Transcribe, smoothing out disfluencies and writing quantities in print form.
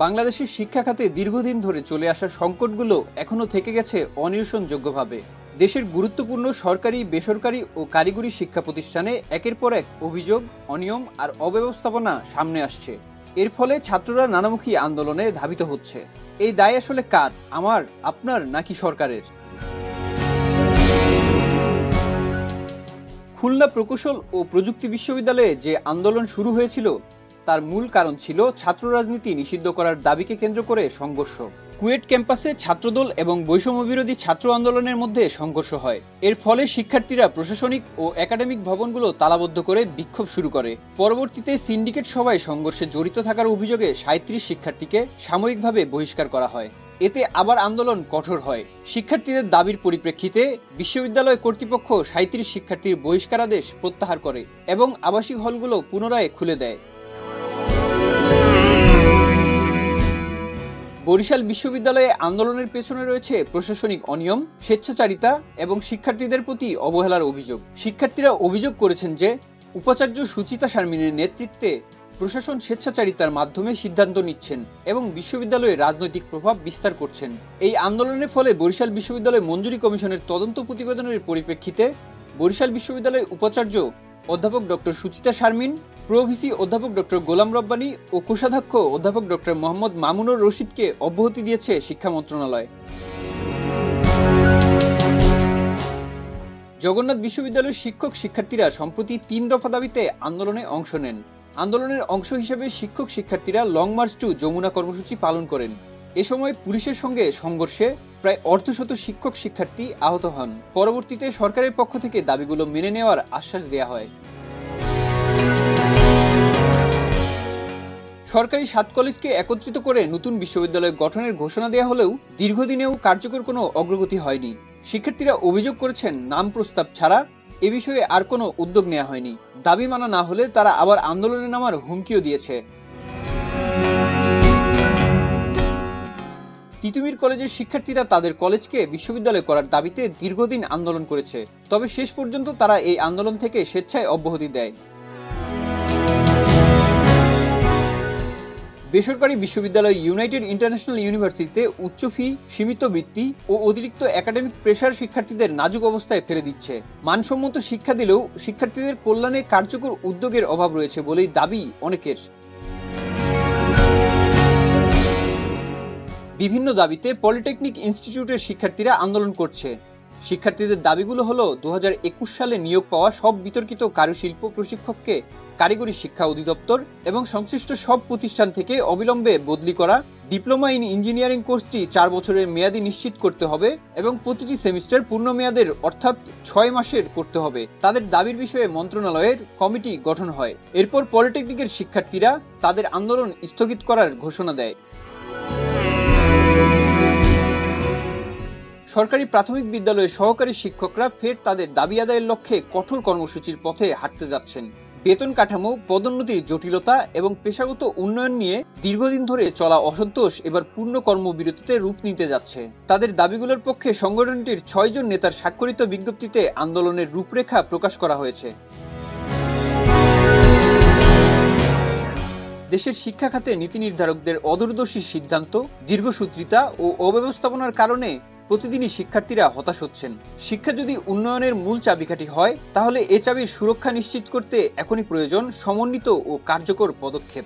বাংলাদেশের শিক্ষা খাতে দীর্ঘদিন ধরে চলে আসা সংকটগুলো এখনো থেকে গেছে অনিরসনযোগ্যভাবে। দেশের গুরুত্বপূর্ণ সরকারি, বেসরকারি ও কারিগরি শিক্ষা প্রতিষ্ঠানে একের পর এক অভিযোগ, অনিয়ম আর অব্যবস্থাপনা সামনে আসছে। এর ফলে ছাত্ররা নানামুখী আন্দোলনে ধাবিত হচ্ছে। এই দায় আসলে কার? আমার, আপনার নাকি সরকারের? খুলনা প্রকৌশল ও প্রযুক্তি বিশ্ববিদ্যালয়ে যে আন্দোলন শুরু হয়েছিল তার মূল কারণ ছিল ছাত্র রাজনীতি নিষিদ্ধ করার দাবিকে কেন্দ্র করে সংঘর্ষ। কুয়েট ক্যাম্পাসে ছাত্রদল এবং বৈষম্য বিরোধী ছাত্র আন্দোলনের মধ্যে সংঘর্ষ হয়। এর ফলে শিক্ষার্থীরা প্রশাসনিক ও একাডেমিক ভবনগুলো তালাবদ্ধ করে বিক্ষোভ শুরু করে। পরবর্তীতে সিন্ডিকেট সভায় সংঘর্ষে জড়িত থাকার অভিযোগে ৩৭ শিক্ষার্থীকে সাময়িকভাবে বহিষ্কার করা হয়। এতে আবার আন্দোলন কঠোর হয়। শিক্ষার্থীদের দাবির পরিপ্রেক্ষিতে বিশ্ববিদ্যালয় কর্তৃপক্ষ ৩৭ শিক্ষার্থীর বহিষ্কারাদেশ প্রত্যাহার করে এবং আবাসিক হলগুলো পুনরায় খুলে দেয়। বরিশাল বিশ্ববিদ্যালয়ে আন্দোলনের পেছনে রয়েছে প্রশাসনিক অনিয়ম, স্বেচ্ছাচারিতা এবং শিক্ষার্থীদের প্রতি অবহেলার অভিযোগ। শিক্ষার্থীরা অভিযোগ করেছেন যে উপাচার্য সুচিতা শারমিনের নেতৃত্বে প্রশাসন স্বেচ্ছাচারিতার মাধ্যমে সিদ্ধান্ত নিচ্ছেন এবং বিশ্ববিদ্যালয়ে রাজনৈতিক প্রভাব বিস্তার করছেন। এই আন্দোলনের ফলে বরিশাল বিশ্ববিদ্যালয় মঞ্জুরি কমিশনের তদন্ত প্রতিবেদনের পরিপ্রেক্ষিতে বরিশাল বিশ্ববিদ্যালয়ের উপাচার্য অধ্যাপক ডক্টর সুচিতা শারমিন, প্রভিসি অধ্যাপক ডক্টর গোলাম রব্বানী ও কোষাধ্যক্ষ অধ্যাপক ডক্টর মোহাম্মদ মামুনুর রশিদকে অব্যাহতি দিয়েছে শিক্ষা মন্ত্রণালয়। জগন্নাথ বিশ্ববিদ্যালয়ের শিক্ষক শিক্ষার্থীরা সম্প্রতি ৩ দফা দাবিতে আন্দোলনে অংশ নেন। আন্দোলনের অংশ হিসেবে শিক্ষক শিক্ষার্থীরা লং মার্চ টু যমুনা কর্মসূচি পালন করেন। এ সময় পুলিশের সঙ্গে সংঘর্ষে প্রায় অর্ধশত শিক্ষক শিক্ষার্থী আহত হন। পরবর্তীতে সরকারের পক্ষ থেকে দাবিগুলো মেনে নেওয়ার আশ্বাস দেওয়া হয়। সরকারি ৭ কলেজকে একত্রিত করে নতুন বিশ্ববিদ্যালয় গঠনের ঘোষণা দেওয়া হলেও দীর্ঘদিনেও কার্যকর কোনো অগ্রগতি হয়নি। শিক্ষার্থীরা অভিযোগ করেছেন, নাম প্রস্তাব ছাড়া এ বিষয়ে আর কোনো উদ্যোগ নেওয়া হয়নি। দাবি মানা না হলে তারা আবার আন্দোলনে নামার হুমকিও দিয়েছে। তিতুমীর কলেজের শিক্ষার্থীরা তাদের কলেজকে বিশ্ববিদ্যালয় করার দাবিতে দীর্ঘদিন আন্দোলন করেছে, তবে শেষ পর্যন্ত তারা এই আন্দোলন থেকে স্বেচ্ছায় অব্যাহতি দেয়। বেসরকারি বিশ্ববিদ্যালয় ইউনাইটেড ইন্টারন্যাশনাল ইউনিভার্সিটিতে উচ্চ ফি, সীমিত বৃত্তি ও অতিরিক্ত একাডেমিক প্রেসার শিক্ষার্থীদের নাজুক অবস্থায় ফেলে দিচ্ছে। মানসম্মত শিক্ষা দিলেও শিক্ষার্থীদের কল্যাণে কার্যকর উদ্যোগের অভাব রয়েছে বলেই দাবি অনেকের। বিভিন্ন দাবিতে পলিটেকনিক ইনস্টিটিউটের শিক্ষার্থীরা আন্দোলন করছে। শিক্ষার্থীদের দাবিগুলো হলো ২০২১ সালে নিয়োগ পাওয়া সব বিতর্কিত কারুশিল্প প্রশিক্ষককে কারিগরি শিক্ষা অধিদপ্তর এবং সংশ্লিষ্ট সব প্রতিষ্ঠান থেকে অবিলম্বে বদলি করা, ডিপ্লোমা ইন ইঞ্জিনিয়ারিং কোর্সটি ৪ বছরের মেয়াদি নিশ্চিত করতে হবে এবং প্রতিটি সেমিস্টার পূর্ণ মেয়াদের অর্থাৎ ৬ মাসের করতে হবে। তাদের দাবির বিষয়ে মন্ত্রণালয়ের কমিটি গঠন হয়। এরপর পলিটেকনিকের শিক্ষার্থীরা তাদের আন্দোলন স্থগিত করার ঘোষণা দেয়। সরকারি প্রাথমিক বিদ্যালয়ের সহকারী শিক্ষকরা ফের তাদের দাবি আদায়ের লক্ষ্যে কঠোর কর্মসূচির পথে হাঁটতে যাচ্ছেন। বেতন কাঠামো, পদোন্নতির জটিলতা এবং পেশাগত উন্নয়ন নিয়ে দীর্ঘদিন ধরে চলা অসন্তোষ এবার পূর্ণ কর্মবিরতিতে রূপ নিতে যাচ্ছে। তাদের দাবিগুলোর পক্ষে সংগঠনটির ৬ জন নেতার স্বাক্ষরিত বিজ্ঞপ্তিতে আন্দোলনের রূপরেখা প্রকাশ করা হয়েছে। দেশের শিক্ষা খাতে নীতি নির্ধারকদের অদূরদর্শী সিদ্ধান্ত, দীর্ঘসূত্রিতা ও অব্যবস্থাপনার কারণে প্রতিদিনই শিক্ষার্থীরা হতাশ হচ্ছেন। শিক্ষা যদি উন্নয়নের মূল চাবিকাঠি হয়, তাহলে এ চাবির সুরক্ষা নিশ্চিত করতে এখনই প্রয়োজন সমন্বিত ও কার্যকর পদক্ষেপ।